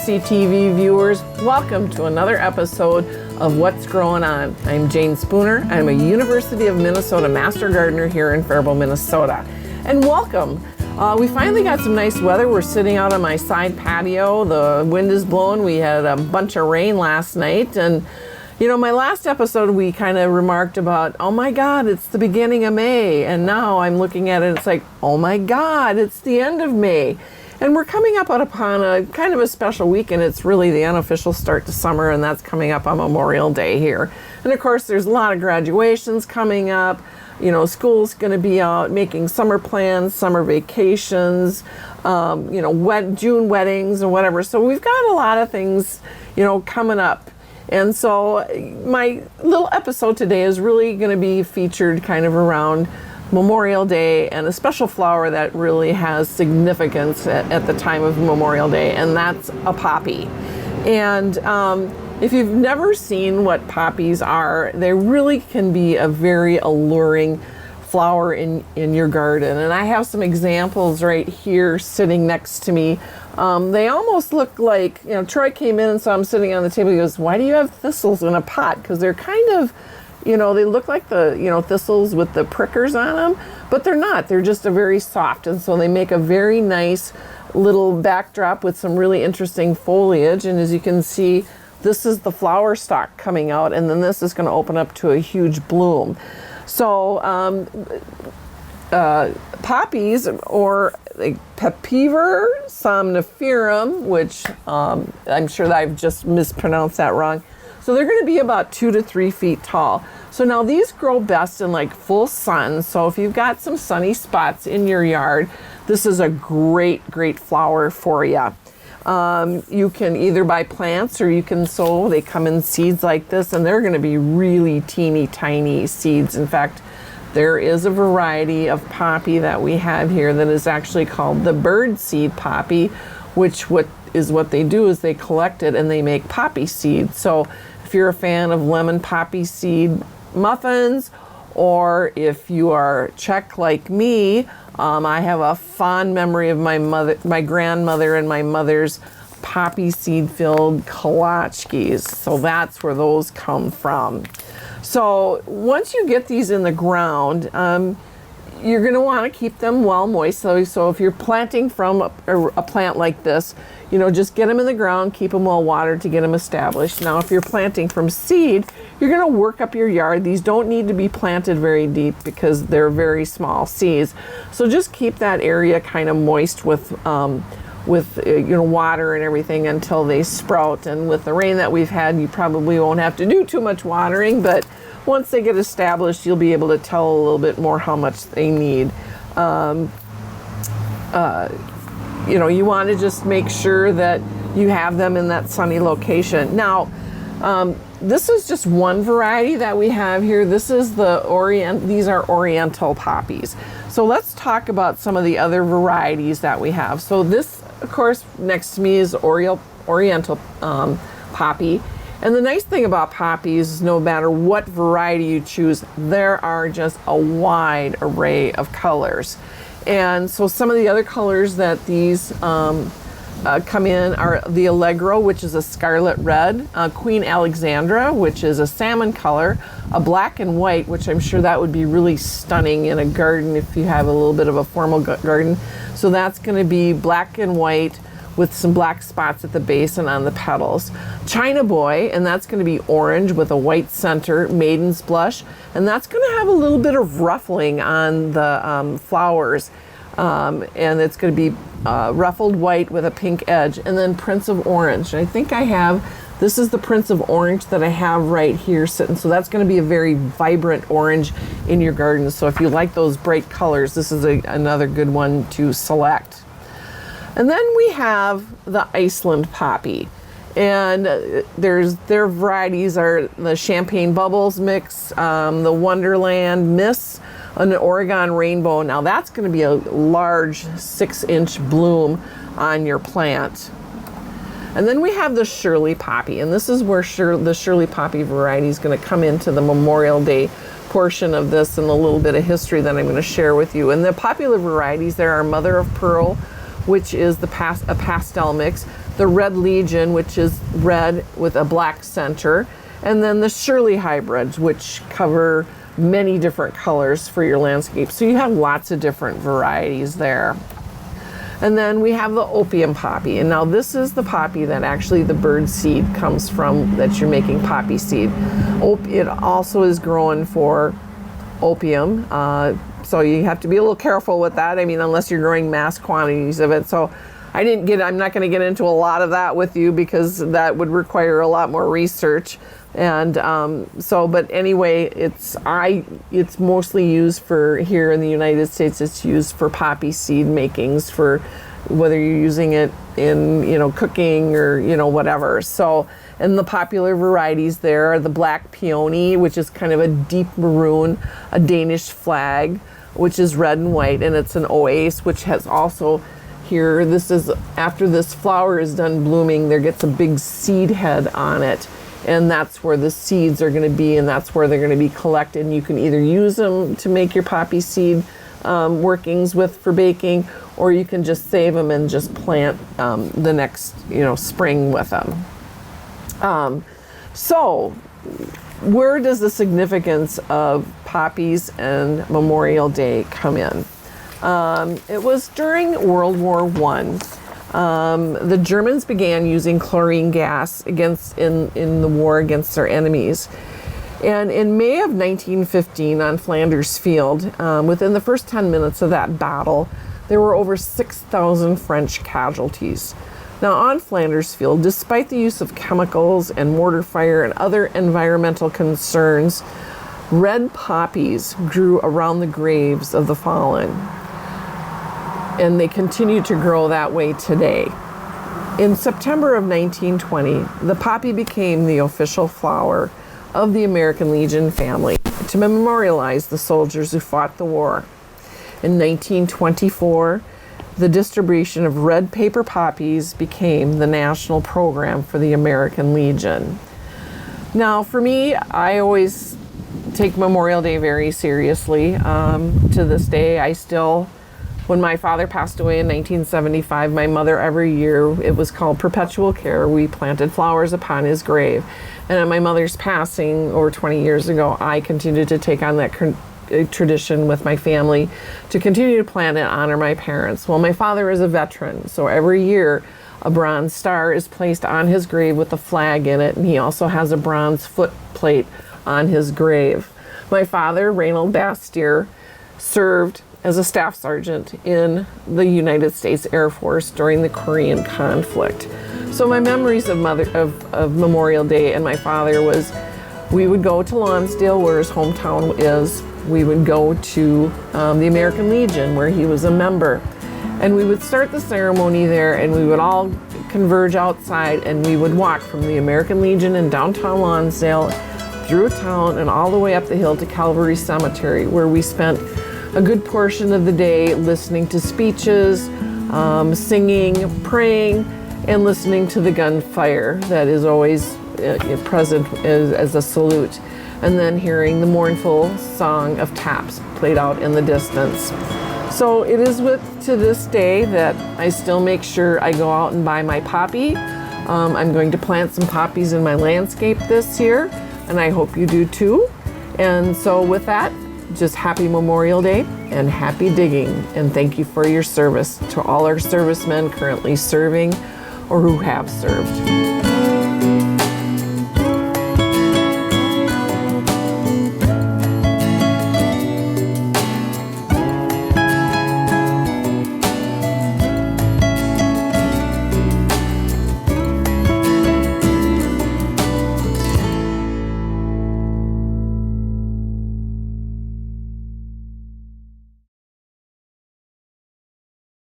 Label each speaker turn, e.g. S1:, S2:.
S1: TV viewers, welcome to another episode of What's Growin On. I'm Jayne Spooner. I'm a University of Minnesota Master Gardener here in Faribault, Minnesota. And welcome. We finally got some nice weather. We're sitting out on my side patio. The wind is blowing. We had a bunch of rain last night. And, you know, my last episode, we kind of remarked about, oh my God, it's the beginning of May. And now I'm looking at it, it's like, oh my God, it's the end of May. And we're coming up upon a kind of a special weekend. It's really the unofficial start to summer, and that's coming up on Memorial Day here. And of course, there's a lot of graduations coming up. You know, school's going to be out making summer plans, summer vacations, June weddings and whatever. So we've got a lot of things, coming up. And so my little episode today is really going to be featured kind of around Memorial Day and a special flower that really has significance at the time of Memorial Day, and that's a poppy. And if you've never seen what poppies are, they really can be a very alluring flower in your garden. And I have some examples right here sitting next to me. They almost look like, Troy came in and saw them sitting on the table. He goes, "Why do you have thistles in a pot?" Because they're kind of, they look like the, thistles with the prickers on them, but they're not. They're just a very soft. And so they make a very nice little backdrop with some really interesting foliage. And as you can see, this is the flower stalk coming out, and then this is going to open up to a huge bloom. So poppies, or Papiver somniferum, which I'm sure that I've just mispronounced that wrong. So they're going to be about 2 to 3 feet tall. So now these grow best in like full sun. So if you've got some sunny spots in your yard, this is a great flower for you. You can either buy plants or you can sow. They come in seeds like this, and they're going to be really teeny tiny seeds. In fact, there is a variety of poppy that we have here that is actually called the bird seed poppy, which what they do is they collect it and they make poppy seed. So if you're a fan of lemon poppy seed muffins, or if you are Czech like me, I have a fond memory of my grandmother and my mother's poppy seed filled kolachkis. So that's where those come from. So once you get these in the ground, you're going to want to keep them well moist. So if you're planting from a plant like this, just get them in the ground, keep them well watered to get them established. Now, if you're planting from seed, you're going to work up your yard. These don't need to be planted very deep because they're very small seeds. So just keep that area kind of moist with water and everything until they sprout. And with the rain that we've had, you probably won't have to do too much watering, but once they get established, you'll be able to tell a little bit more how much they need. You want to just make sure that you have them in that sunny location. Now, this is just one variety that we have here. This is these are oriental poppies. So let's talk about some of the other varieties that we have. So this, of course, next to me is oriental poppy. And the nice thing about poppies is no matter what variety you choose, there are just a wide array of colors. And so some of the other colors that these come in are the Allegro, which is a scarlet red, Queen Alexandra, which is a salmon color, a black and white, which I'm sure that would be really stunning in a garden if you have a little bit of a formal garden. So that's going to be black and white with some black spots at the base and on the petals. China Boy, and that's going to be orange with a white center, Maiden's Blush, and that's going to have a little bit of ruffling on the flowers, and it's going to be ruffled white with a pink edge. And then Prince of Orange. I think this is the Prince of Orange that I have right here sitting, so that's going to be a very vibrant orange in your garden. So if you like those bright colors, this is another good one to select. And then we have the Iceland poppy, and their varieties are the Champagne Bubbles mix, the Wonderland Miss, and the Oregon Rainbow. Now that's going to be a large 6-inch bloom on your plant. And then we have the Shirley poppy, and this is where the Shirley poppy variety is going to come into the Memorial Day portion of this and a little bit of history that I'm going to share with you. And the popular varieties there are Mother of Pearl, which is a pastel mix, the Red Legion, which is red with a black center, and then the Shirley hybrids, which cover many different colors for your landscape. So you have lots of different varieties there. And then we have the opium poppy. And now this is the poppy that actually the bird seed comes from, that you're making poppy seed. It also is grown for opium. So you have to be a little careful with that. I mean, unless you're growing mass quantities of it. So I'm not going to get into a lot of that with you because that would require a lot more research. And but anyway, it's mostly used for, here in the United States, it's used for poppy seed makings, for whether you're using it in, cooking or, whatever. So, and the popular varieties there are the black peony, which is kind of a deep maroon, a Danish flag, which is red and white, and it's an oase, which has also here, this is, after this flower is done blooming, there gets a big seed head on it. And that's where the seeds are going to be, and that's where they're going to be collected. And you can either use them to make your poppy seed workings with for baking, or you can just save them and just plant the next spring with them. So where does the significance of poppies and Memorial Day come in? It was during World War I. The Germans began using chlorine gas in the war against their enemies. And in May of 1915 on Flanders Field, within the first 10 minutes of that battle, there were over 6,000 French casualties. Now on Flanders Field, despite the use of chemicals and mortar fire and other environmental concerns, red poppies grew around the graves of the fallen. And they continue to grow that way today. In September of 1920, the poppy became the official flower of the American Legion family to memorialize the soldiers who fought the war. In 1924, the distribution of red paper poppies became the national program for the American Legion. Now, for me, I always take Memorial Day very seriously. To this day, when my father passed away in 1975, my mother, every year, it was called Perpetual Care, we planted flowers upon his grave. And at my mother's passing over 20 years ago, I continued to take on that tradition with my family to continue to plant and honor my parents. Well, my father is a veteran, so every year a bronze star is placed on his grave with a flag in it, and he also has a bronze foot plate on his grave. My father, Reynold Bastier, served as a staff sergeant in the United States Air Force during the Korean conflict. So my memories of Memorial Day and my father was, we would go to Lonsdale, where his hometown is. We would go to the American Legion, where he was a member. And we would start the ceremony there, and we would all converge outside, and we would walk from the American Legion in downtown Lonsdale through town and all the way up the hill to Calvary Cemetery, where we spent a good portion of the day listening to speeches, singing, praying, and listening to the gunfire that is always present as a salute, and then hearing the mournful song of taps played out in the distance. So it is to this day that I still make sure I go out and buy my poppy. I'm going to plant some poppies in my landscape this year, and I hope you do too. And so with that, just happy Memorial Day and happy digging, and thank you for your service to all our servicemen currently serving or who have served.